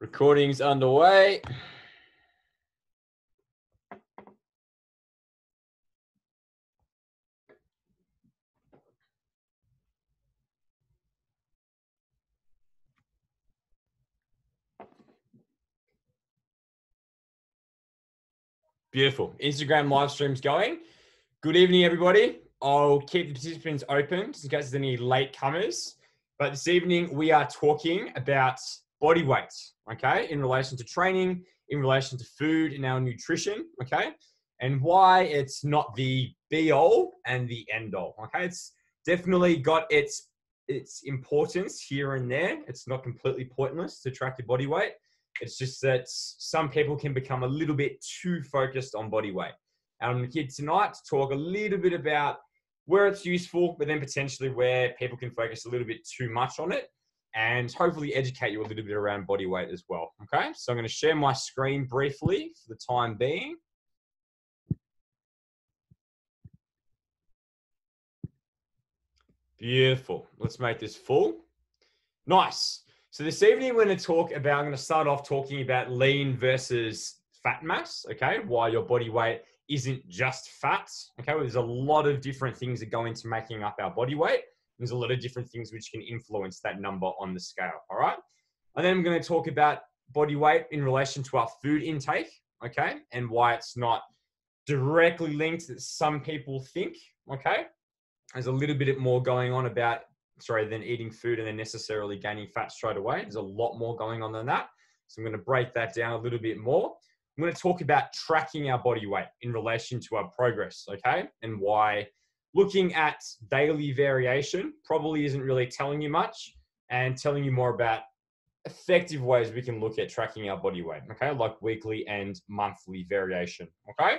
Recording's underway. Beautiful. Instagram live stream's going. Good evening, everybody. I'll keep the participants open just in case there's any late comers. But this evening, we are talking about body weight, okay, in relation to training, in relation to food and our nutrition, okay, and why it's not the be-all and the end-all, okay? It's definitely got its importance here and there. It's not completely pointless to track your body weight. It's just that some people can become a little bit too focused on body weight. I'm here tonight to talk a little bit about where it's useful, but then potentially where people can focus a little bit too much on it, and hopefully educate you a little bit around body weight as well. Okay, so I'm going to share my screen briefly for the time being. Beautiful. Let's make this full. Nice. So this evening, we're going to start off talking about lean versus fat mass, okay? Why your body weight isn't just fat, okay? Well, there's a lot of different things that go into making up our body weight. There's a lot of different things which can influence that number on the scale, all right? And then I'm going to talk about body weight in relation to our food intake, okay? And why it's not directly linked as some people think, okay? There's a little bit more going on than eating food and then necessarily gaining fat straight away. There's a lot more going on than that. So I'm going to break that down a little bit more. I'm going to talk about tracking our body weight in relation to our progress, okay? And why looking at daily variation probably isn't really telling you much, and telling you more about effective ways we can look at tracking our body weight, okay? Like weekly and monthly variation, okay?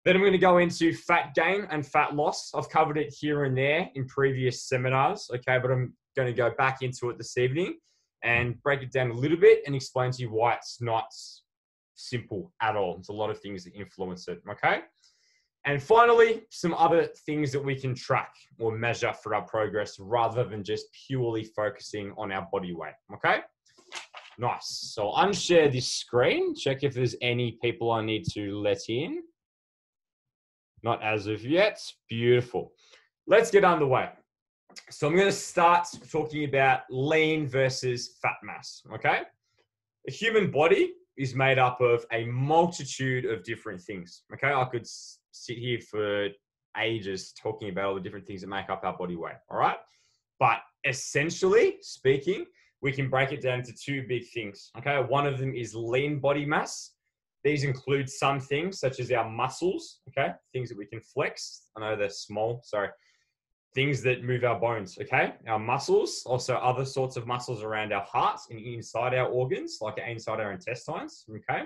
Then I'm going to go into fat gain and fat loss. I've covered it here and there in previous seminars, okay? But I'm going to go back into it this evening and break it down a little bit and explain to you why it's not simple at all. There's a lot of things that influence it, okay? And finally, some other things that we can track or measure for our progress rather than just purely focusing on our body weight, okay? Nice. So I'll unshare this screen, check if there's any people I need to let in. Not as of yet. Beautiful. Let's get underway. So I'm going to start talking about lean versus fat mass, okay? The human body is made up of a multitude of different things, okay? I could sit here for ages talking about all the different things that make up our body weight, all right? But essentially speaking, we can break it down into two big things, okay? One of them is lean body mass. These include some things such as our muscles, okay? Things that we can flex. I know they're small, sorry. Things that move our bones, okay? Our muscles, also other sorts of muscles around our heart and inside our organs, like inside our intestines, okay?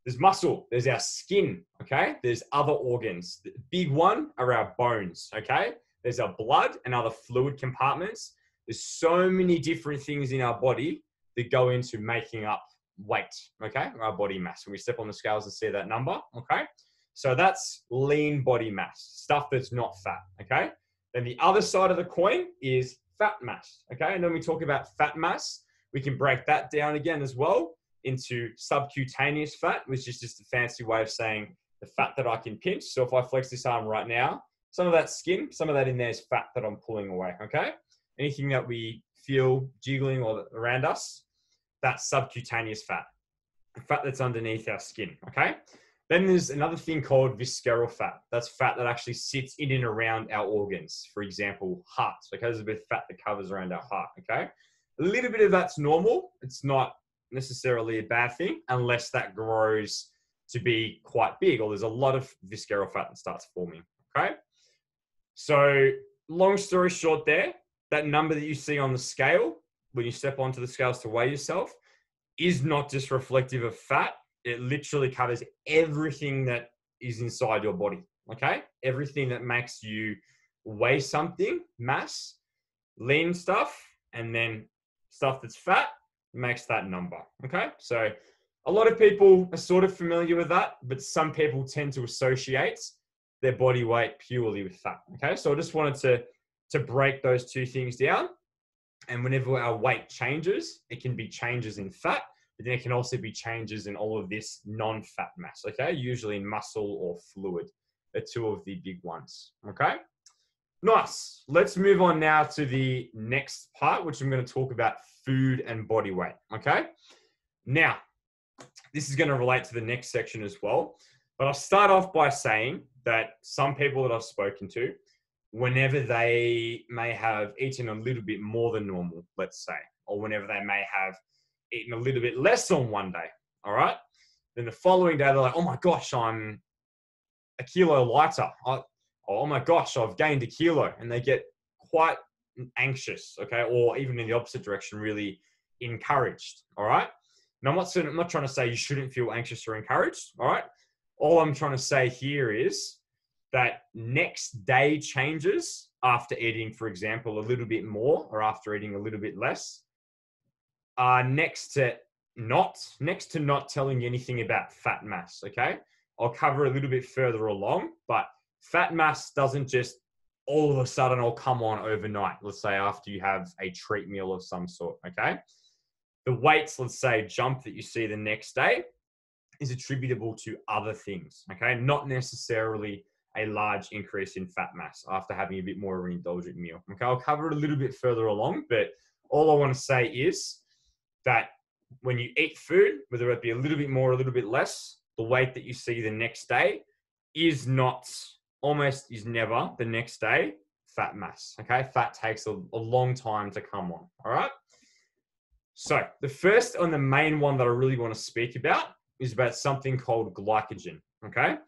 There's muscle, there's our skin, okay? There's other organs. The big one are our bones, okay? There's our blood and other fluid compartments. There's so many different things in our body that go into making up weight, okay, our body mass. When we step on the scales and see that number, okay, so that's lean body mass, stuff that's not fat, okay. Then the other side of the coin is fat mass, okay. And when we talk about fat mass, we can break that down again as well into subcutaneous fat, which is just a fancy way of saying the fat that I can pinch. So if I flex this arm right now, some of that skin, some of that in there is fat that I'm pulling away, okay. Anything that we feel jiggling or around us, that's subcutaneous fat, fat that's underneath our skin, okay? Then there's another thing called visceral fat. That's fat that actually sits in and around our organs. For example, heart, okay? There's a bit of fat that covers around our heart, okay? A little bit of that's normal. It's not necessarily a bad thing unless that grows to be quite big, or there's a lot of visceral fat that starts forming, okay? So long story short there, that number that you see on the scale, when you step onto the scales to weigh yourself, is not just reflective of fat. It literally covers everything that is inside your body, okay? Everything that makes you weigh something, mass, lean stuff, and then stuff that's fat makes that number, okay? So a lot of people are sort of familiar with that, but some people tend to associate their body weight purely with fat, okay? So I just wanted to break those two things down. And whenever our weight changes, it can be changes in fat but there can also be changes in all of this non-fat mass, okay? Usually in muscle or fluid. Are two of the big ones, okay? Nice. Let's move on now to the next part, which I'm going to talk about food and body weight, okay? Now, this is going to relate to the next section as well, but I'll start off by saying that some people that I've spoken to, whenever they may have eaten a little bit more than normal, let's say, or whenever they may have eaten a little bit less on one day, all right? Then the following day, they're like, oh my gosh, I'm a kilo lighter. Oh my gosh, I've gained a kilo. And they get quite anxious, okay? Or even in the opposite direction, really encouraged, all right? Now, I'm not trying to say you shouldn't feel anxious or encouraged, all right? All I'm trying to say here is that next day changes after eating, for example, a little bit more or after eating a little bit less, are next to not telling you anything about fat mass, okay? I'll cover a little bit further along, but fat mass doesn't just all of a sudden all come on overnight, let's say after you have a treat meal of some sort, okay? The weights, let's say, jump that you see the next day is attributable to other things, okay? Not necessarily a large increase in fat mass after having a bit more of an indulgent meal, okay? I'll cover it a little bit further along, but all I want to say is that when you eat food, whether it be a little bit more or a little bit less, the weight that you see the next day is never the next day fat mass, okay? Fat takes a long time to come on, all right? So the first and the main one that I really want to speak about is about something called glycogen, okay?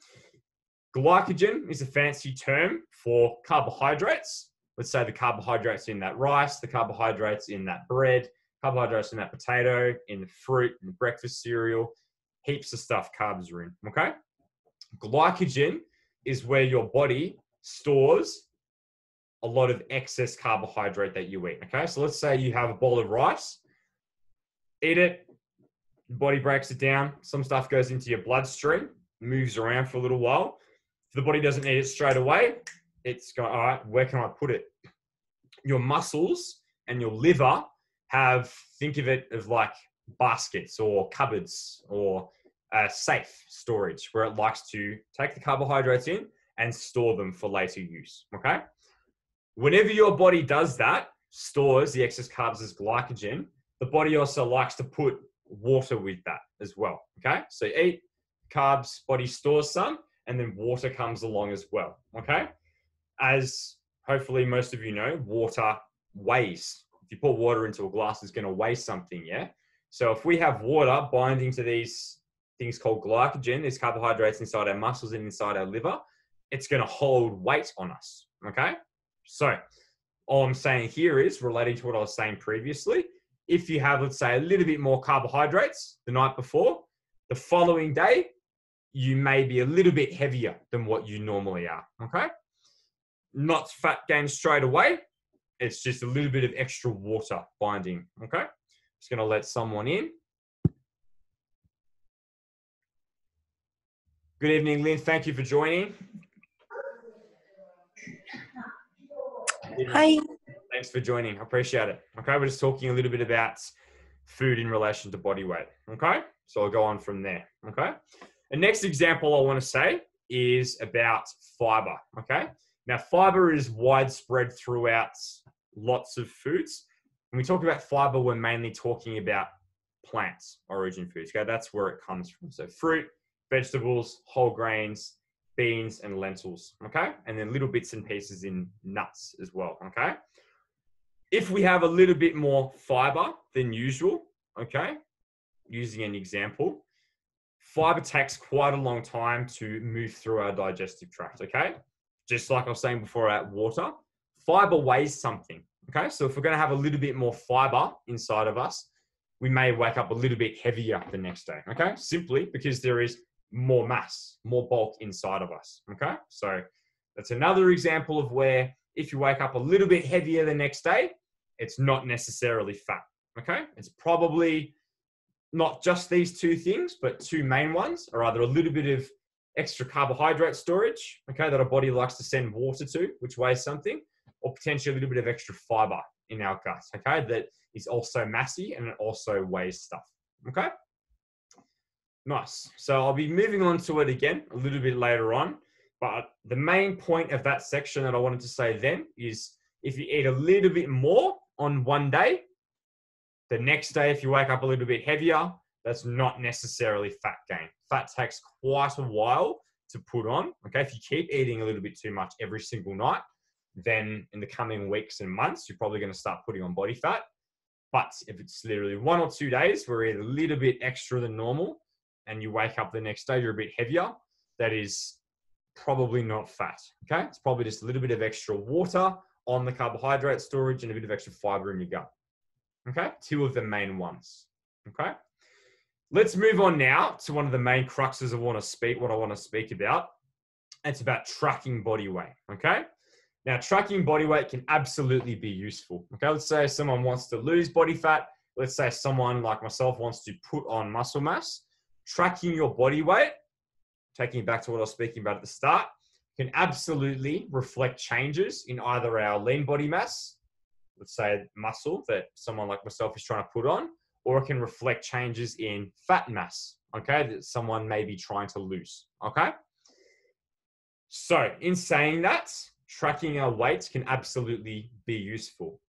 Glycogen is a fancy term for carbohydrates. Let's say the carbohydrates in that rice, the carbohydrates in that bread, carbohydrates in that potato, in the fruit, in the breakfast cereal, heaps of stuff carbs are in, okay? Glycogen is where your body stores a lot of excess carbohydrate that you eat, okay? So let's say you have a bowl of rice, eat it, your body breaks it down, some stuff goes into your bloodstream, moves around for a little while. If the body doesn't eat it straight away, it's going, all right, where can I put it? Your muscles and your liver think of it as like baskets or cupboards or safe storage where it likes to take the carbohydrates in and store them for later use, okay? Whenever your body does that, stores the excess carbs as glycogen, the body also likes to put water with that as well, okay? So eat carbs, body stores some, and then water comes along as well, okay? As hopefully most of you know, water weighs. If you pour water into a glass, it's going to weigh something, yeah? So if we have water binding to these things called glycogen, these carbohydrates inside our muscles and inside our liver, it's going to hold weight on us, okay? So all I'm saying here is, relating to what I was saying previously, if you have, let's say, a little bit more carbohydrates the night before, the following day, you may be a little bit heavier than what you normally are, okay? Not fat gain straight away. It's just a little bit of extra water binding, okay? Just going to let someone in. Good evening, Lynn. Thank you for joining. Hi. Thanks for joining. I appreciate it. Okay, we're just talking a little bit about food in relation to body weight. Okay, so I'll go on from there. Okay, the next example I want to say is about fiber. Okay, now fiber is widespread throughout lots of foods. When we talk about fiber, we're mainly talking about plants origin foods. Okay, that's where it comes from. So fruit, vegetables, whole grains, beans, and lentils. Okay, and then little bits and pieces in nuts as well. Okay. If we have a little bit more fiber than usual, okay, using an example, fiber takes quite a long time to move through our digestive tract, okay? Just like I was saying before about water, fiber weighs something, okay? So if we're going to have a little bit more fiber inside of us, we may wake up a little bit heavier the next day, okay? Simply because there is more mass, more bulk inside of us, okay? So that's another example of where if you wake up a little bit heavier the next day, it's not necessarily fat, okay? It's probably not just these two things, but two main ones are either a little bit of extra carbohydrate storage, okay, that our body likes to send water to, which weighs something, or potentially a little bit of extra fiber in our gut, okay, that is also massy and it also weighs stuff, Okay. Nice. So I'll be moving on to it again a little bit later on. But the main point of that section that I wanted to say then is if you eat a little bit more on one day, the next day, if you wake up a little bit heavier, that's not necessarily fat gain. Fat takes quite a while to put on. Okay. If you keep eating a little bit too much every single night, then in the coming weeks and months, you're probably going to start putting on body fat. But if it's literally 1 or 2 days where you're a little bit extra than normal and you wake up the next day, you're a bit heavier, that is probably not fat. Okay. It's probably just a little bit of extra water on the carbohydrate storage and a bit of extra fiber in your gut. Okay. 2 of the main ones. Okay. Let's move on now to one of the main cruxes what I want to speak about. It's about tracking body weight. Okay. Now, tracking body weight can absolutely be useful. Okay. Let's say someone wants to lose body fat. Let's say someone like myself wants to put on muscle mass. Tracking your body weight, taking it back to what I was speaking about at the start, can absolutely reflect changes in either our lean body mass, let's say muscle that someone like myself is trying to put on, or it can reflect changes in fat mass, okay, that someone may be trying to lose, okay? So in saying that, tracking our weights can absolutely be useful.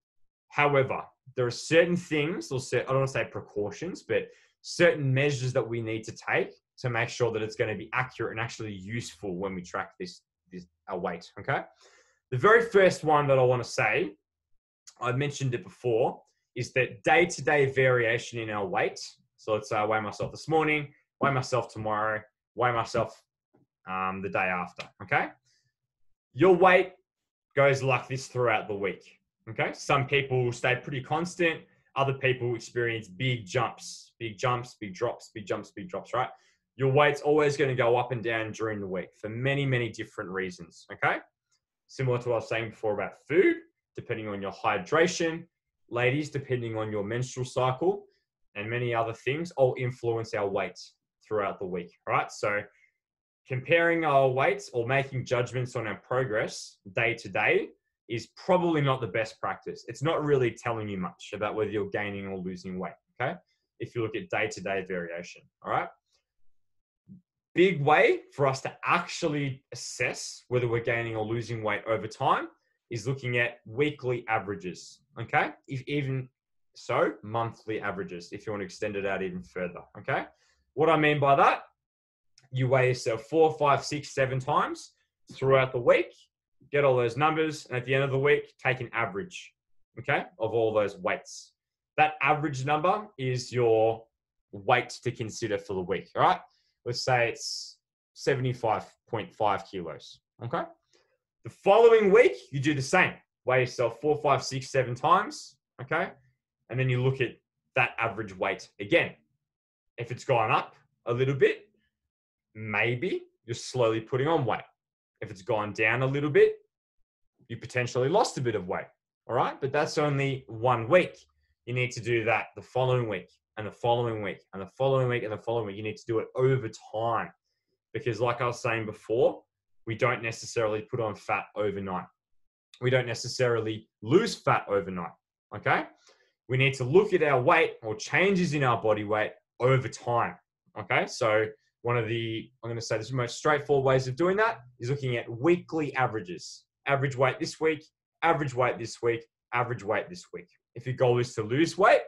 However, there are certain things, I don't want to say precautions, but certain measures that we need to take to make sure that it's going to be accurate and actually useful when we track our weight, okay? The very first one that I want to say, I mentioned it before, is that day-to-day variation in our weight. So let's say I weigh myself this morning, weigh myself tomorrow, weigh myself the day after, okay? Your weight goes like this throughout the week, okay? Some people stay pretty constant. Other people experience big jumps, big drops, big drops, right? Your weight's always going to go up and down during the week for many, many different reasons, okay? Similar to what I was saying before about food, depending on your hydration, ladies, depending on your menstrual cycle, and many other things all influence our weight throughout the week, right? So comparing our weights or making judgments on our progress day to day is probably not the best practice. It's not really telling you much about whether you're gaining or losing weight, okay? If you look at day-to-day variation, all right? Big way for us to actually assess whether we're gaining or losing weight over time is looking at weekly averages, okay? If even so, monthly averages, if you want to extend it out even further, okay? What I mean by that, you weigh yourself 4, 5, 6, 7 times throughout the week, get all those numbers, and at the end of the week, take an average, okay, of all those weights. That average number is your weight to consider for the week, all right? Let's say it's 75.5 kilos, okay? The following week, you do the same. Weigh yourself 4, 5, 6, 7 times, okay? And then you look at that average weight again. If it's gone up a little bit, maybe you're slowly putting on weight. If it's gone down a little bit, you potentially lost a bit of weight, all right? But that's only 1 week. You need to do that the following week and the following week and the following week and the following week. You need to do it over time because like I was saying before, we don't necessarily put on fat overnight. We don't necessarily lose fat overnight, okay? We need to look at our weight or changes in our body weight over time, okay? So one of the, I'm going to say this is the most straightforward ways of doing that is looking at weekly averages. Average weight this week, average weight this week, average weight this week. If your goal is to lose weight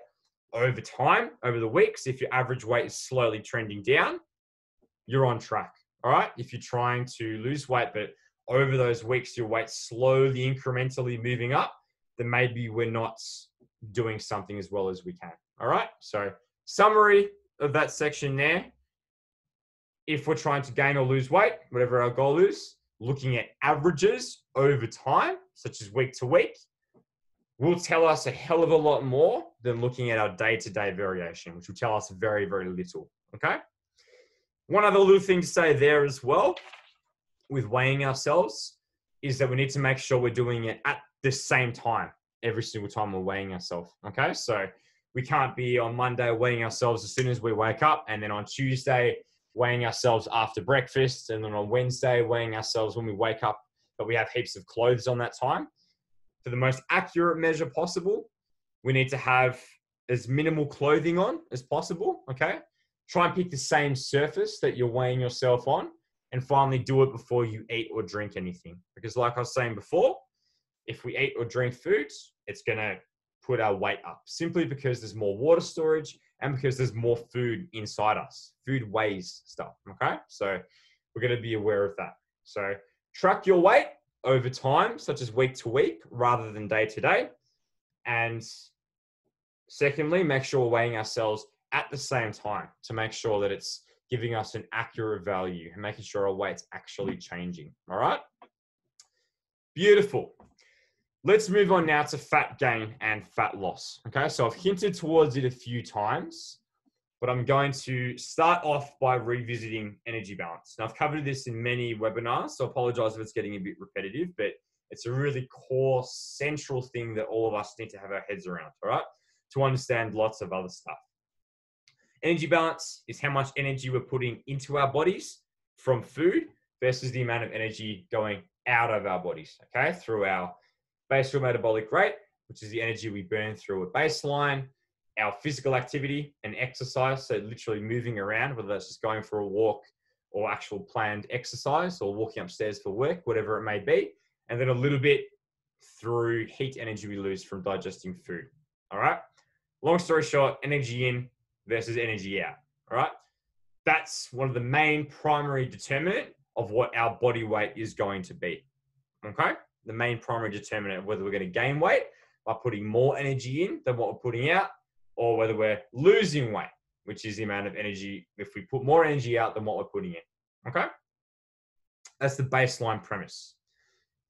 over time, over the weeks, if your average weight is slowly trending down, you're on track, all right? If you're trying to lose weight, but over those weeks, your weight's slowly, incrementally moving up, then maybe we're not doing something as well as we can, all right? So summary of that section there, if we're trying to gain or lose weight, whatever our goal is, looking at averages over time, such as week to week, will tell us a hell of a lot more than looking at our day-to-day variation, which will tell us very, very little, okay? One other little thing to say there as well with weighing ourselves is that we need to make sure we're doing it at the same time every single time we're weighing ourselves, okay? So we can't be on Monday weighing ourselves as soon as we wake up and then on Tuesday weighing ourselves after breakfast and then on Wednesday weighing ourselves when we wake up, but we have heaps of clothes on that time. For the most accurate measure possible, we need to have as minimal clothing on as possible, okay? Try and pick the same surface that you're weighing yourself on, and finally do it before you eat or drink anything. Because like I was saying before, if we eat or drink foods, it's going to put our weight up simply because there's more water storage and because there's more food inside us. Food weighs stuff, okay? So we're going to be aware of that. So track your weight over time, such as week to week rather than day to day. And secondly, make sure we're weighing ourselves at the same time to make sure that it's giving us an accurate value and making sure our weight's actually changing. All right? Beautiful. Let's move on now to fat gain and fat loss. Okay, so I've hinted towards it a few times, but I'm going to start off by revisiting energy balance. Now, I've covered this in many webinars, so I apologize if it's getting a bit repetitive, but it's a really core, central thing that all of us need to have our heads around, all right, to understand lots of other stuff. Energy balance is how much energy we're putting into our bodies from food versus the amount of energy going out of our bodies, okay, through our basal metabolic rate, which is the energy we burn through at baseline, our physical activity and exercise, so literally moving around, whether that's just going for a walk or actual planned exercise or walking upstairs for work, whatever it may be, and then a little bit through heat energy we lose from digesting food, all right? Long story short, energy in versus energy out, all right? That's one of the main primary determinant of what our body weight is going to be, okay? The main primary determinant of whether we're going to gain weight by putting more energy in than what we're putting out, or whether we're losing weight, which is the amount of energy, if we put more energy out than what we're putting in, okay? That's the baseline premise.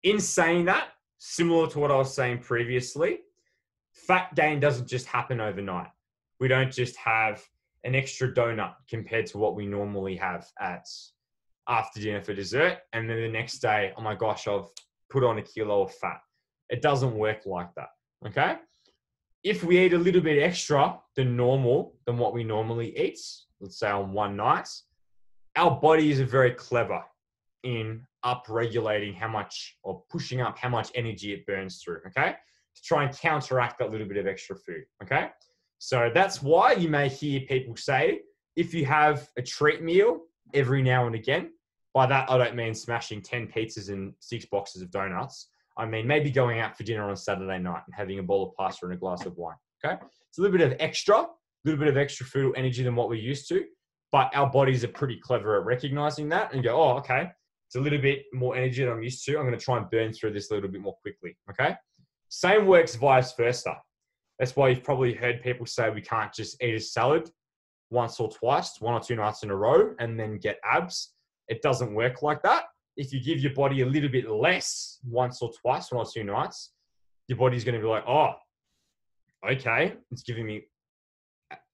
In saying that, similar to what I was saying previously, fat gain doesn't just happen overnight. We don't just have an extra donut compared to what we normally have at after dinner for dessert, and then the next day, oh my gosh, I've put on a kilo of fat. It doesn't work like that, okay? If we eat a little bit extra than normal, than what we normally eat, let's say on one night, our bodies are very clever in up-regulating how much, or pushing up how much energy it burns through, okay? To try and counteract that little bit of extra food, okay? So that's why you may hear people say, if you have a treat meal every now and again, by that I don't mean smashing 10 pizzas and 6 boxes of donuts. I mean maybe going out for dinner on Saturday night and having a bowl of pasta and a glass of wine, okay? It's a little bit of extra food or energy than what we're used to, but our bodies are pretty clever at recognizing that and go, oh, okay, it's a little bit more energy than I'm used to. I'm going to try and burn through this a little bit more quickly, okay? Same works vice versa. That's why you've probably heard people say we can't just eat a salad once or twice, 1 or 2 nights in a row, and then get abs. It doesn't work like that. If you give your body a little bit less once or twice, 1 or 2 nights, your body's going to be like, oh, okay, it's giving me,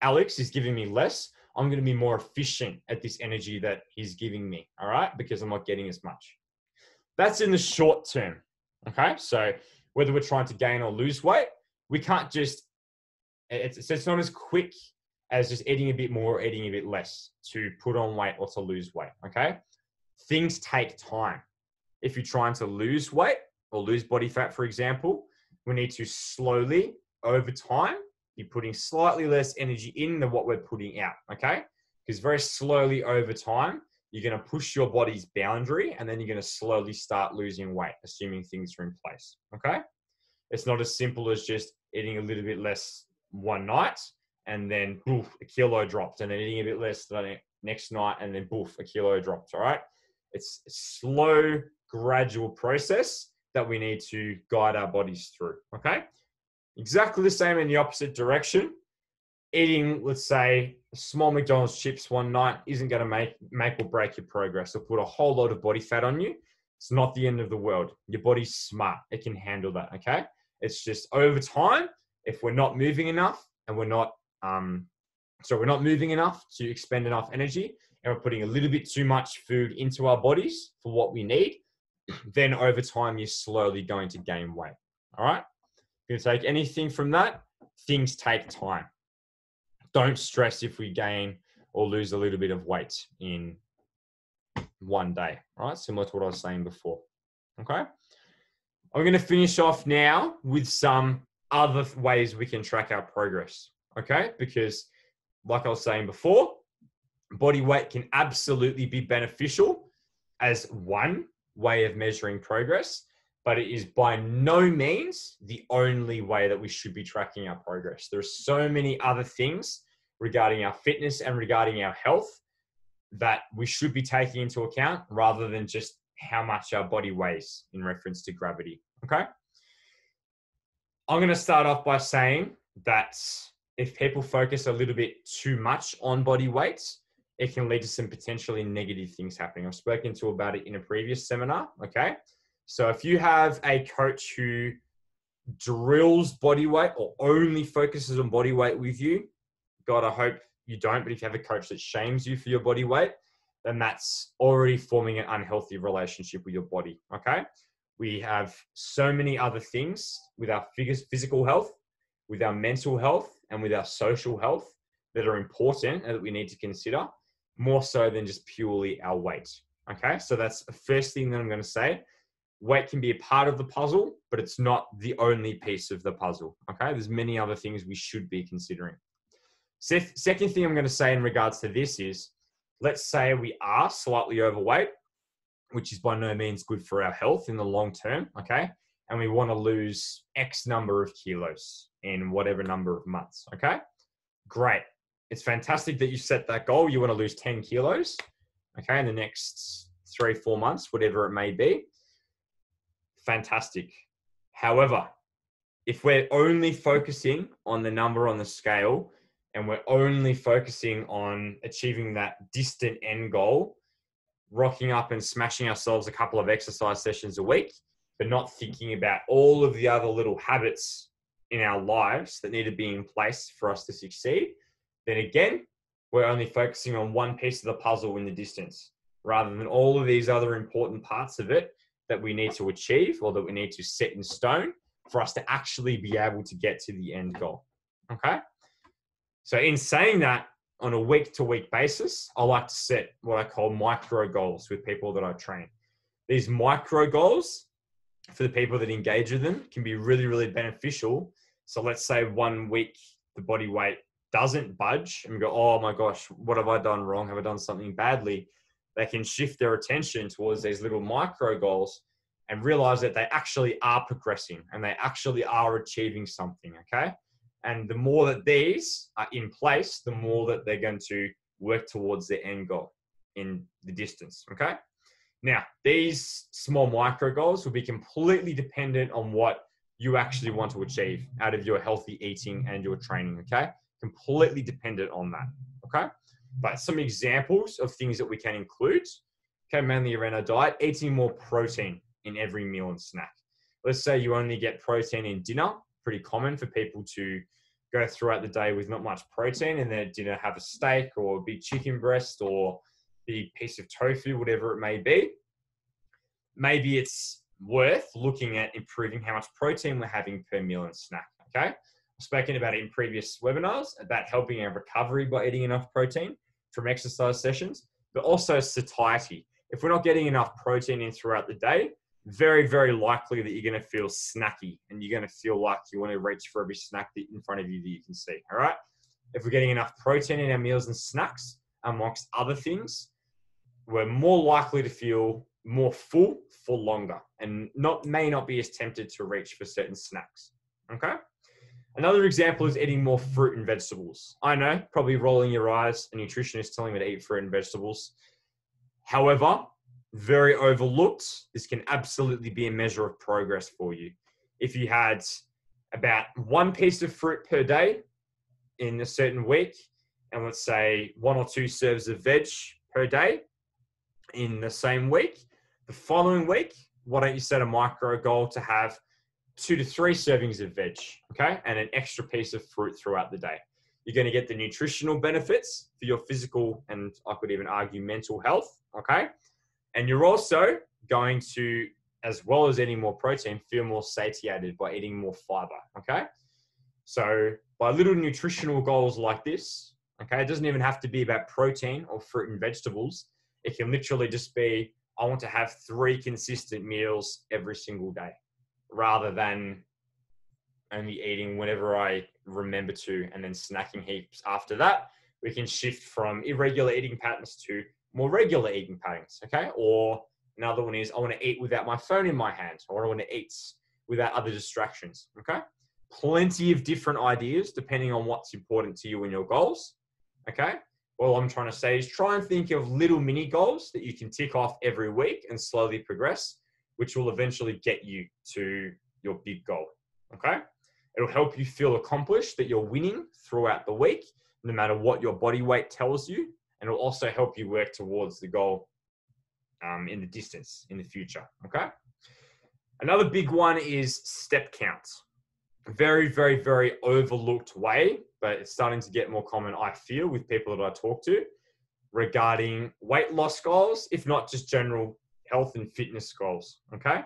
Alex is giving me less. I'm going to be more efficient at this energy that he's giving me, all right? Because I'm not getting as much. That's in the short term, okay? So whether we're trying to gain or lose weight, we can't just, it's not as quick as just eating a bit more or eating a bit less to put on weight or to lose weight, okay? Things take time. If you're trying to lose weight or lose body fat, for example, we need to slowly, over time, be putting slightly less energy in than what we're putting out, okay? Because very slowly over time, you're going to push your body's boundary and then you're going to slowly start losing weight, assuming things are in place, okay? It's not as simple as just eating a little bit less one night and then boof, a kilo dropped, and then eating a bit less the next night and then boof, a kilo dropped, all right? It's a slow, gradual process that we need to guide our bodies through, okay? Exactly the same in the opposite direction. Eating, let's say, small McDonald's chips one night isn't going to make or break your progress or put a whole lot of body fat on you. It's not the end of the world. Your body's smart. It can handle that, okay? It's just over time, if we're not moving enough and we're not moving enough to expend enough energy and we're putting a little bit too much food into our bodies for what we need, then over time, you're slowly going to gain weight, all right? If you take anything from that, things take time. Don't stress if we gain or lose a little bit of weight in one day, all right? Similar to what I was saying before, okay? I'm going to finish off now with some other ways we can track our progress. okay? Because like I was saying before, body weight can absolutely be beneficial as one way of measuring progress, but it is by no means the only way that we should be tracking our progress. There are so many other things regarding our fitness and regarding our health that we should be taking into account rather than just how much our body weighs in reference to gravity, okay? I'm going to start off by saying that if people focus a little bit too much on body weight, it can lead to some potentially negative things happening. I've spoken to about it in a previous seminar, okay? So if you have a coach who drills body weight or only focuses on body weight with you, God, I hope you don't, but if you have a coach that shames you for your body weight, then that's already forming an unhealthy relationship with your body, okay? We have so many other things with our physical health, with our mental health, and with our social health that are important and that we need to consider, more so than just purely our weight, okay? So that's the first thing that I'm going to say. Weight can be a part of the puzzle, but it's not the only piece of the puzzle, okay? There's many other things we should be considering. Second thing I'm going to say in regards to this is, let's say we are slightly overweight, which is by no means good for our health in the long term, okay? And we want to lose X number of kilos in whatever number of months, okay? Great. It's fantastic that you set that goal. You want to lose 10 kilos, okay, in the next 3-4 months, whatever it may be. Fantastic. However, if we're only focusing on the number on the scale and we're only focusing on achieving that distant end goal, rocking up and smashing ourselves a couple of exercise sessions a week, but not thinking about all of the other little habits in our lives that need to be in place for us to succeed, then again, we're only focusing on one piece of the puzzle in the distance, rather than all of these other important parts of it that we need to achieve or that we need to set in stone for us to actually be able to get to the end goal, okay? So in saying that, on a week-to-week basis, I like to set what I call micro goals with people that I train. These micro goals, for the people that engage with them, can be really, really beneficial. So let's say 1 week the body weight doesn't budge and we go, oh my gosh, what have I done wrong? Have I done something badly? They can shift their attention towards these little micro goals and realize that they actually are progressing and they actually are achieving something, okay? And the more that these are in place, the more that they're going to work towards their end goal in the distance, okay? Now, these small micro goals will be completely dependent on what you actually want to achieve out of your healthy eating and your training, okay? Completely dependent on that, okay? But some examples of things that we can include, okay, mainly around our diet, eating more protein in every meal and snack. Let's say you only get protein in dinner, pretty common for people to go throughout the day with not much protein and then at dinner have a steak or a big chicken breast or a big piece of tofu, whatever it may be. Maybe it's worth looking at improving how much protein we're having per meal and snack, okay? I've spoken about it in previous webinars about helping our recovery by eating enough protein from exercise sessions, but also satiety. If we're not getting enough protein in throughout the day, very, very likely that you're going to feel snacky and you're going to feel like you want to reach for every snack in front of you that you can see, all right? If we're getting enough protein in our meals and snacks, amongst other things, we're more likely to feel more full for longer and may not be as tempted to reach for certain snacks, okay? Another example is eating more fruit and vegetables. I know, probably rolling your eyes, a nutritionist telling me to eat fruit and vegetables. However, very overlooked, this can absolutely be a measure of progress for you. If you had about 1 piece of fruit per day in a certain week, and let's say 1 or 2 serves of veg per day in the same week, the following week, why don't you set a micro goal to have 2 to 3 servings of veg, okay? And an extra piece of fruit throughout the day. You're going to get the nutritional benefits for your physical and I could even argue mental health, okay? And you're also going to, as well as eating more protein, feel more satiated by eating more fiber, okay? So by little nutritional goals like this, okay, it doesn't even have to be about protein or fruit and vegetables. It can literally just be, I want to have 3 consistent meals every single day rather than only eating whenever I remember to, and then snacking heaps after that, we can shift from irregular eating patterns to more regular eating patterns, okay? Or another one is I want to eat without my phone in my hand, or I want to eat without other distractions, okay? Plenty of different ideas depending on what's important to you and your goals, okay? All I'm trying to say is try and think of little mini goals that you can tick off every week and slowly progress, which will eventually get you to your big goal, okay? It'll help you feel accomplished, that you're winning throughout the week, no matter what your body weight tells you. And it'll also help you work towards the goal in the distance in the future, okay? Another big one is step counts. Very, very, very overlooked way, but it's starting to get more common, I feel, with people that I talk to regarding weight loss goals, if not just general health and fitness goals, okay?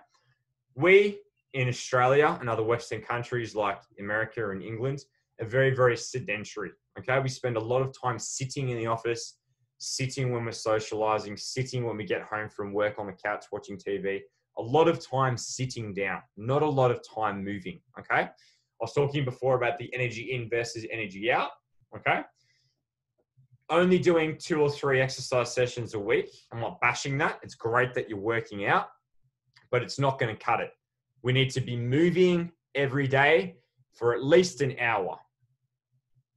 We in Australia and other Western countries like America and England are very, very sedentary, okay? We spend a lot of time sitting in the office, sitting when we're socializing, sitting when we get home from work on the couch watching TV, a lot of time sitting down, not a lot of time moving, okay? I was talking before about the energy in versus energy out, okay? Only doing 2 or 3 exercise sessions a week, I'm not bashing that. It's great that you're working out, but it's not going to cut it. We need to be moving every day for at least an hour.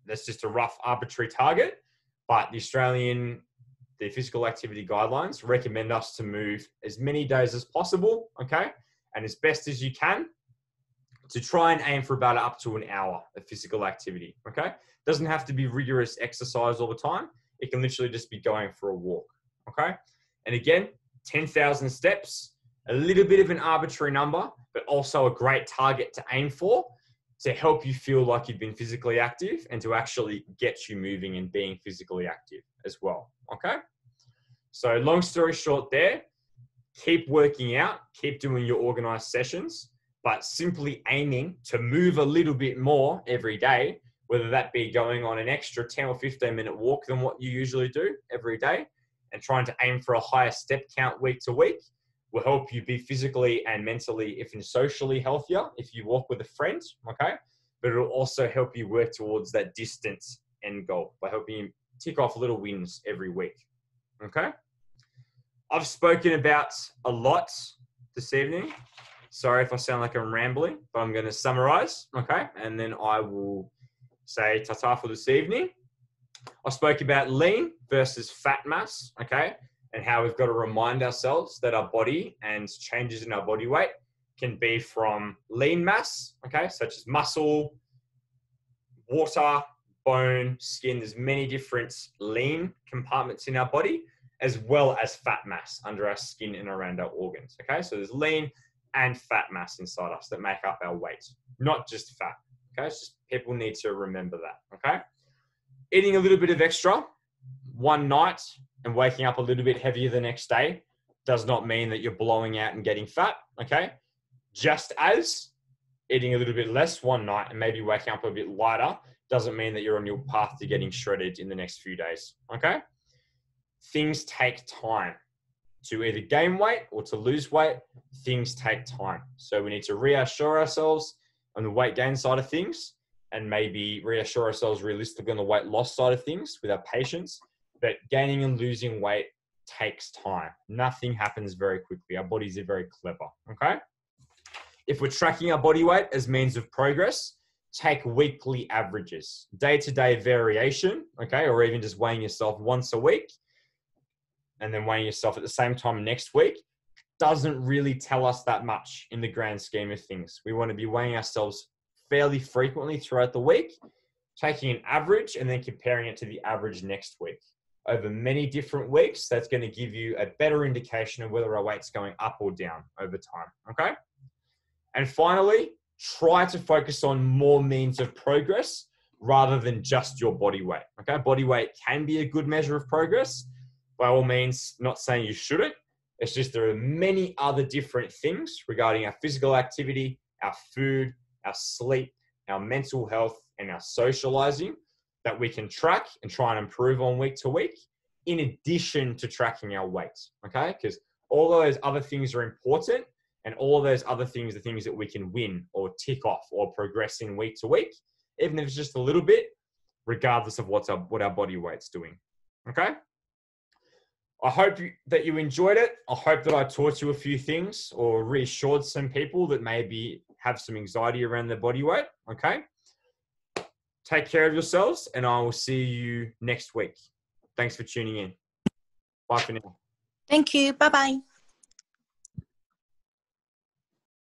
That's just a rough arbitrary target, but the physical activity guidelines recommend us to move as many days as possible, okay? And as best as you can to try and aim for about up to an hour of physical activity, okay? Doesn't have to be rigorous exercise all the time. It can literally just be going for a walk, okay? And again, 10,000 steps, a little bit of an arbitrary number, but also a great target to aim for to help you feel like you've been physically active and to actually get you moving and being physically active as well, okay? So long story short there, keep working out, keep doing your organized sessions, but simply aiming to move a little bit more every day, whether that be going on an extra 10 or 15 minute walk than what you usually do every day, and trying to aim for a higher step count week to week, will help you be physically and mentally, if and socially healthier if you walk with a friend, okay? But it'll also help you work towards that distance end goal by helping you tick off little wins every week, okay? I've spoken about a lot this evening. Sorry if I sound like I'm rambling, but I'm going to summarize, okay? And then I will say ta-ta for this evening. I spoke about lean versus fat mass, okay? And how we've got to remind ourselves that our body and changes in our body weight can be from lean mass, okay, such as muscle, water, bone, skin. There's many different lean compartments in our body, as well as fat mass under our skin and around our organs, okay? So there's lean and fat mass inside us that make up our weight, not just fat, okay? It's just people need to remember that, okay? Eating a little bit of extra one night and waking up a little bit heavier the next day does not mean that you're blowing out and getting fat, okay? Just as eating a little bit less one night and maybe waking up a bit lighter doesn't mean that you're on your path to getting shredded in the next few days, okay? Things take time to either gain weight or to lose weight. Things take time. So we need to reassure ourselves on the weight gain side of things and maybe reassure ourselves realistically on the weight loss side of things with our patients. But gaining and losing weight takes time. Nothing happens very quickly. Our bodies are very clever, okay? If we're tracking our body weight as means of progress, take weekly averages, day-to-day variation, okay? Or even just weighing yourself once a week and then weighing yourself at the same time next week doesn't really tell us that much in the grand scheme of things. We want to be weighing ourselves fairly frequently throughout the week, taking an average and then comparing it to the average next week. Over many different weeks, that's going to give you a better indication of whether our weight's going up or down over time, okay? And finally, try to focus on more means of progress rather than just your body weight, okay? Body weight can be a good measure of progress. By all means, not saying you shouldn't. It's just there are many other different things regarding our physical activity, our food, our sleep, our mental health, and our socializing that we can track and try and improve on week to week, in addition to tracking our weight, okay? Because all those other things are important, And all those other things are things that we can win or tick off or progress in week to week, even if it's just a little bit, regardless of what our body weight's doing. Okay? I hope that you enjoyed it. I hope that I taught you a few things or reassured some people that maybe have some anxiety around their body weight. Okay? Take care of yourselves, and I will see you next week. Thanks for tuning in. Bye for now. Thank you. Bye-bye.